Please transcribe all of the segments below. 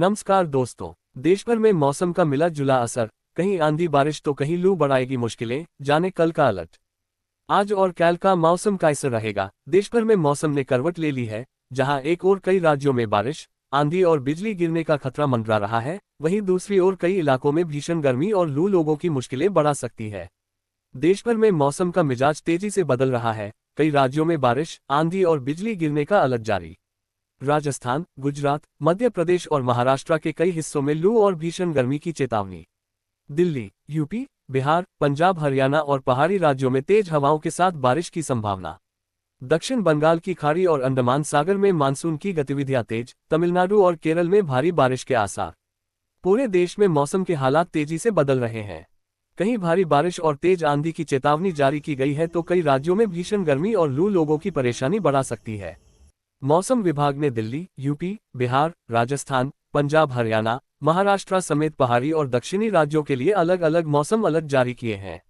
नमस्कार दोस्तों। देश भर में मौसम का मिला जुला असर, कहीं आंधी बारिश तो कहीं लू बढ़ाएगी मुश्किलें। जाने कल का अलर्ट। आज और कल का मौसम कैसा रहेगा। देश भर में मौसम ने करवट ले ली है। जहां एक ओर कई राज्यों में बारिश, आंधी और बिजली गिरने का खतरा मंडरा रहा है, वहीं दूसरी ओर कई इलाकों में भीषण गर्मी और लू लोगों की मुश्किलें बढ़ा सकती है। देश भर में मौसम का मिजाज तेजी से बदल रहा है। कई राज्यों में बारिश, आंधी और बिजली गिरने का अलर्ट जारी। राजस्थान, गुजरात, मध्य प्रदेश और महाराष्ट्र के कई हिस्सों में लू और भीषण गर्मी की चेतावनी। दिल्ली, यूपी, बिहार, पंजाब, हरियाणा और पहाड़ी राज्यों में तेज हवाओं के साथ बारिश की संभावना। दक्षिण बंगाल की खाड़ी और अंडमान सागर में मानसून की गतिविधियां तेज। तमिलनाडु और केरल में भारी बारिश के आसार। पूरे देश में मौसम के हालात तेजी से बदल रहे हैं। कहीं भारी बारिश और तेज आंधी की चेतावनी जारी की गई है तो कई राज्यों में भीषण गर्मी और लू लोगों की परेशानी बढ़ा सकती है। मौसम विभाग ने दिल्ली, यूपी, बिहार, राजस्थान, पंजाब, हरियाणा, महाराष्ट्र समेत पहाड़ी और दक्षिणी राज्यों के लिए अलग अलग मौसम अलर्ट जारी किए हैं।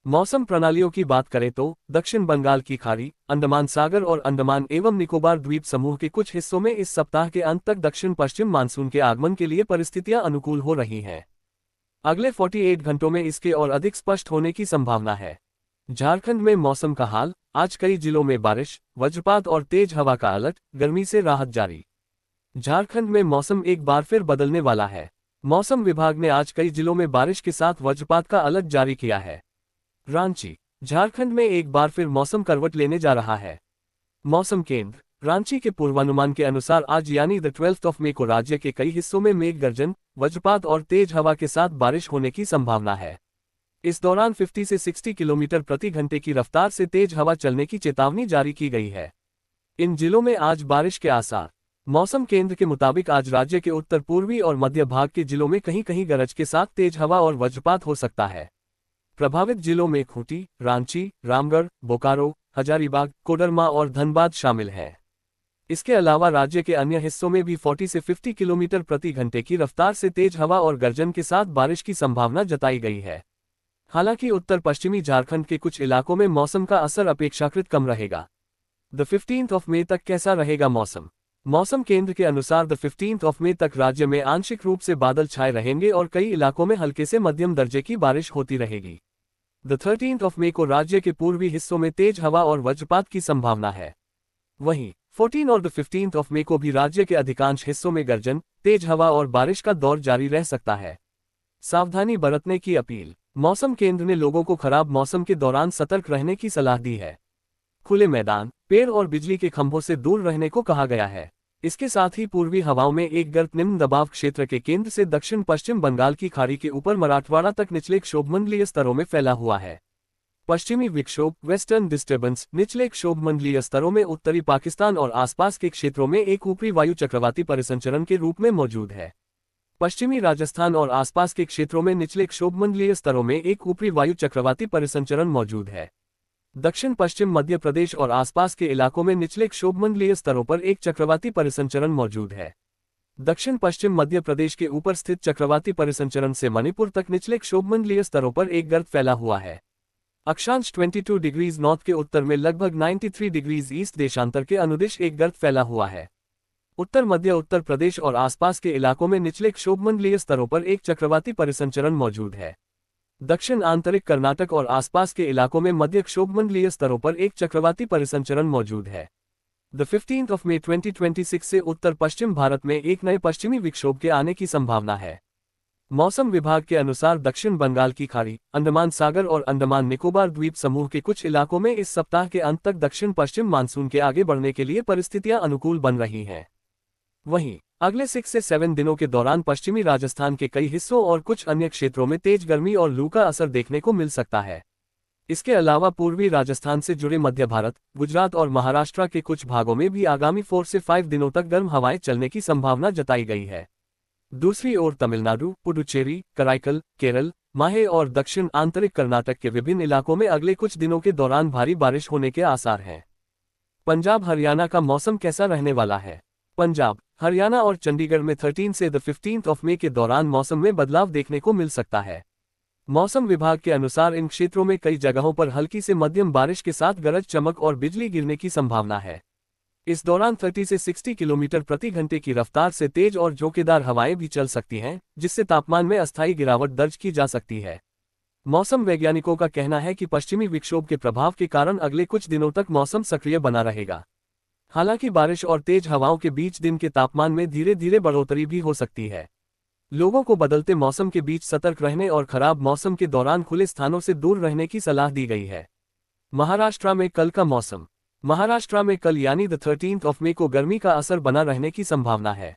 मौसम प्रणालियों की बात करें तो दक्षिण बंगाल की खाड़ी, अंडमान सागर और अंडमान एवं निकोबार द्वीप समूह के कुछ हिस्सों में इस सप्ताह के अंत तक दक्षिण पश्चिम मानसून के आगमन के लिए परिस्थितियां अनुकूल हो रही हैं। अगले 48 घंटों में इसके और अधिक स्पष्ट होने की संभावना है। झारखंड में मौसम का हाल। आज कई जिलों में बारिश, वज्रपात और तेज हवा का अलर्ट, गर्मी से राहत जारी। झारखंड में मौसम एक बार फिर बदलने वाला है। मौसम विभाग ने आज कई जिलों में बारिश के साथ वज्रपात का अलर्ट जारी किया है। रांची, झारखंड में एक बार फिर मौसम करवट लेने जा रहा है। मौसम केंद्र रांची के पूर्वानुमान के अनुसार आज यानी 12 मई को राज्य के कई हिस्सों में मेघ गर्जन, वज्रपात और तेज हवा के साथ बारिश होने की संभावना है। इस दौरान 50 से 60 किलोमीटर प्रति घंटे की रफ्तार से तेज हवा चलने की चेतावनी जारी की गई है। इन जिलों में आज बारिश के आसार। मौसम केंद्र के मुताबिक आज राज्य के उत्तर पूर्वी और मध्य भाग के जिलों में कहीं कहीं गरज के साथ तेज हवा और वज्रपात हो सकता है। प्रभावित जिलों में खूंटी, रांची, रामगढ़, बोकारो, हजारीबाग, कोडरमा और धनबाद शामिल हैं। इसके अलावा राज्य के अन्य हिस्सों में भी 40 से 50 किलोमीटर प्रति घंटे की रफ्तार से तेज हवा और गर्जन के साथ बारिश की संभावना जताई गई है। हालांकि उत्तर पश्चिमी झारखंड के कुछ इलाकों में मौसम का असर अपेक्षाकृत कम रहेगा। 15 मई तक कैसा रहेगा मौसम। मौसम केंद्र के अनुसार 15 मई तक राज्य में आंशिक रूप से बादल छाए रहेंगे और कई इलाकों में हल्के से मध्यम दर्जे की बारिश होती रहेगी। 13 मई को राज्य के पूर्वी हिस्सों में तेज हवा और वज्रपात की संभावना है। वहीं 14 और 15 मई को भी राज्य के अधिकांश हिस्सों में गर्जन, तेज हवा और बारिश का दौर जारी रह सकता है। सावधानी बरतने की अपील। मौसम केंद्र ने लोगों को खराब मौसम के दौरान सतर्क रहने की सलाह दी है। खुले मैदान, पेड़ और बिजली के खंभों से दूर रहने को कहा गया है। इसके साथ ही पूर्वी हवाओं में एक गर्म निम्न दबाव क्षेत्र के केंद्र से दक्षिण पश्चिम बंगाल की खाड़ी के ऊपर मराठवाड़ा तक निचले क्षोभमंडलीय स्तरों में फैला हुआ है। पश्चिमी विक्षोभ, वेस्टर्न डिस्टर्बेंस, निचले क्षोभमंडलीय स्तरों में उत्तरी पाकिस्तान और आसपास के क्षेत्रों में एक ऊपरी वायु चक्रवाती परिसंचरण के रूप में मौजूद है। पश्चिमी राजस्थान और आसपास के क्षेत्रों में निचले क्षोभमंडलीय स्तरों में एक ऊपरी वायु चक्रवाती परिसंचरण मौजूद है। दक्षिण पश्चिम मध्य प्रदेश और आसपास के इलाकों में निचले क्षोभमंडलीय स्तरों पर एक चक्रवाती परिसंचरण मौजूद है। दक्षिण पश्चिम मध्य प्रदेश के ऊपर स्थित चक्रवाती परिसंचरण से मणिपुर तक निचले क्षोभमंडलीय स्तरों पर एक गर्त फैला हुआ है। अक्षांश 22 डिग्रीज नॉर्थ के उत्तर में लगभग 93 डिग्रीज ईस्ट देशांतर के अनुदिश एक गर्त फैला हुआ है। उत्तर मध्य उत्तर प्रदेश और आसपास के इलाकों में निचले क्षोभमंडलीय स्तरों पर एक चक्रवाती परिसंचरण मौजूद है। दक्षिण आंतरिक कर्नाटक और आसपास के इलाकों में मध्य क्षोभमंडलीय स्तरों पर एक चक्रवाती परिसंचरण मौजूद है। 15 मई 2026 से उत्तर पश्चिम भारत में एक नए पश्चिमी विक्षोभ के आने की संभावना है। मौसम विभाग के अनुसार दक्षिण बंगाल की खाड़ी, अंडमान सागर और अंडमान निकोबार द्वीप समूह के कुछ इलाकों में इस सप्ताह के अंत तक दक्षिण पश्चिम मानसून के आगे बढ़ने के लिए परिस्थितियां अनुकूल बन रही हैं। वहीं अगले 6 से 7 दिनों के दौरान पश्चिमी राजस्थान के कई हिस्सों और कुछ अन्य क्षेत्रों में तेज गर्मी और लू का असर देखने को मिल सकता है। इसके अलावा पूर्वी राजस्थान से जुड़े मध्य भारत, गुजरात और महाराष्ट्र के कुछ भागों में भी आगामी 4 से 5 दिनों तक गर्म हवाएं चलने की संभावना जताई गई है। दूसरी ओर तमिलनाडु, पुडुचेरी, कराईकल, केरल, माहे और दक्षिण आंतरिक कर्नाटक के विभिन्न इलाकों में अगले कुछ दिनों के दौरान भारी बारिश होने के आसार हैं। पंजाब हरियाणा का मौसम कैसा रहने वाला है। पंजाब, हरियाणा और चंडीगढ़ में 13 से 15 मई के दौरान मौसम में बदलाव देखने को मिल सकता है। मौसम विभाग के अनुसार इन क्षेत्रों में कई जगहों पर हल्की से मध्यम बारिश के साथ गरज चमक और बिजली गिरने की संभावना है। इस दौरान 30 से 60 किलोमीटर प्रति घंटे की रफ्तार से तेज और झोंकेदार हवाएं भी चल सकती हैं, जिससे तापमान में अस्थायी गिरावट दर्ज की जा सकती है। मौसम वैज्ञानिकों का कहना है कि पश्चिमी विक्षोभ के प्रभाव के कारण अगले कुछ दिनों तक मौसम सक्रिय बना रहेगा। हालांकि बारिश और तेज हवाओं के बीच दिन के तापमान में धीरे धीरे बढ़ोतरी भी हो सकती है। लोगों को बदलते मौसम के बीच सतर्क रहने और खराब मौसम के दौरान खुले स्थानों से दूर रहने की सलाह दी गई है। महाराष्ट्र में कल का मौसम। महाराष्ट्र में कल यानी 13 मई को गर्मी का असर बना रहने की संभावना है।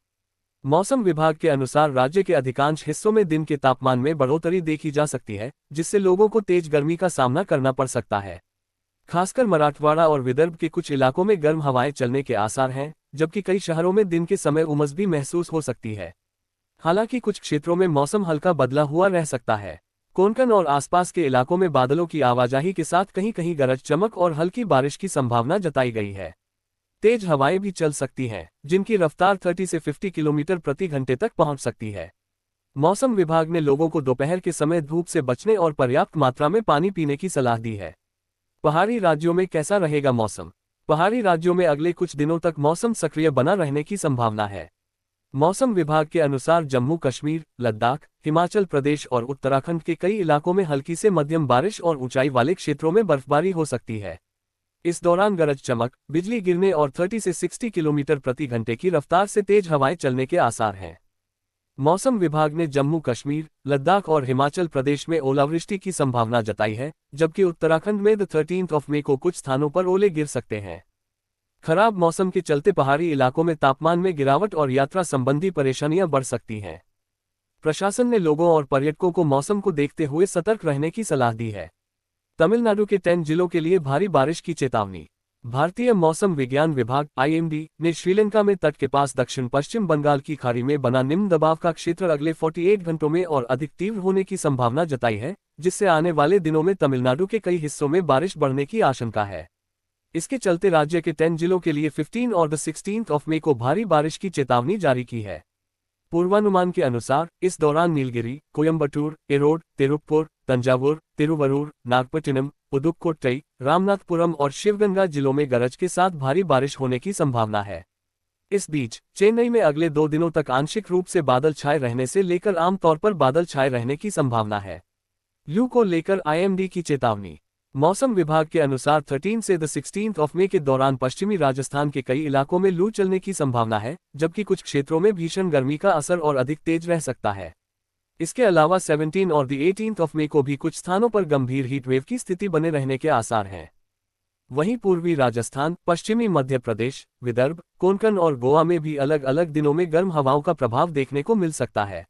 मौसम विभाग के अनुसार राज्य के अधिकांश हिस्सों में दिन के तापमान में बढ़ोतरी देखी जा सकती है, जिससे लोगों को तेज गर्मी का सामना करना पड़ सकता है। खासकर मराठवाड़ा और विदर्भ के कुछ इलाकों में गर्म हवाएं चलने के आसार हैं, जबकि कई शहरों में दिन के समय उमस भी महसूस हो सकती है। हालांकि कुछ क्षेत्रों में मौसम हल्का बदला हुआ रह सकता है। कोंकण और आसपास के इलाकों में बादलों की आवाजाही के साथ कहीं कहीं गरज चमक और हल्की बारिश की संभावना जताई गई है। तेज हवाएं भी चल सकती हैं, जिनकी रफ्तार 30 से 50 किलोमीटर प्रति घंटे तक पहुंच सकती है। मौसम विभाग ने लोगों को दोपहर के समय धूप से बचने और पर्याप्त मात्रा में पानी पीने की सलाह दी है। पहाड़ी राज्यों में कैसा रहेगा मौसम? पहाड़ी राज्यों में अगले कुछ दिनों तक मौसम सक्रिय बना रहने की संभावना है। मौसम विभाग के अनुसार जम्मू कश्मीर, लद्दाख, हिमाचल प्रदेश और उत्तराखंड के कई इलाकों में हल्की से मध्यम बारिश और ऊंचाई वाले क्षेत्रों में बर्फबारी हो सकती है। इस दौरान गरज चमक, बिजली गिरने और 30 से 60 किलोमीटर प्रति घंटे की रफ्तार से तेज हवाएं चलने के आसार हैं। मौसम विभाग ने जम्मू कश्मीर, लद्दाख और हिमाचल प्रदेश में ओलावृष्टि की संभावना जताई है, जबकि उत्तराखंड में 13 मई को कुछ स्थानों पर ओले गिर सकते हैं। खराब मौसम के चलते पहाड़ी इलाकों में तापमान में गिरावट और यात्रा संबंधी परेशानियां बढ़ सकती हैं। प्रशासन ने लोगों और पर्यटकों को मौसम को देखते हुए सतर्क रहने की सलाह दी है। तमिलनाडु के 10 जिलों के लिए भारी बारिश की चेतावनी। भारतीय मौसम विज्ञान विभाग (IMD) ने श्रीलंका में तट के पास दक्षिण पश्चिम बंगाल की खाड़ी में बना निम्न दबाव का क्षेत्र अगले 48 घंटों में और अधिक तीव्र होने की संभावना जताई है, जिससे आने वाले दिनों में तमिलनाडु के कई हिस्सों में बारिश बढ़ने की आशंका है। इसके चलते राज्य के 10 जिलों के लिए 15 और 16 मई को भारी बारिश की चेतावनी जारी की है। पूर्वानुमान के अनुसार इस दौरान नीलगिरी, कोयम्बटूर, एरोड, तिरुप्पुर, तंजावुर, तिरुवरूर, नागपट्टिनम, पुदुक्कोट्टई, रामनाथपुरम और शिवगंगा जिलों में गरज के साथ भारी बारिश होने की संभावना है। इस बीच चेन्नई में अगले 2 दिनों तक आंशिक रूप से बादल छाए रहने से लेकर आमतौर पर बादल छाए रहने की संभावना है। लू को लेकर IMD की चेतावनी। मौसम विभाग के अनुसार 13 से 16 मई के दौरान पश्चिमी राजस्थान के कई इलाकों में लू चलने की संभावना है, जबकि कुछ क्षेत्रों में भीषण गर्मी का असर और अधिक तेज रह सकता है। इसके अलावा 17 और 18 मई को भी कुछ स्थानों पर गंभीर हीटवेव की स्थिति बने रहने के आसार हैं। वहीं पूर्वी राजस्थान, पश्चिमी मध्य प्रदेश, विदर्भ, कोंकण और गोवा में भी अलग अलग दिनों में गर्म हवाओं का प्रभाव देखने को मिल सकता है।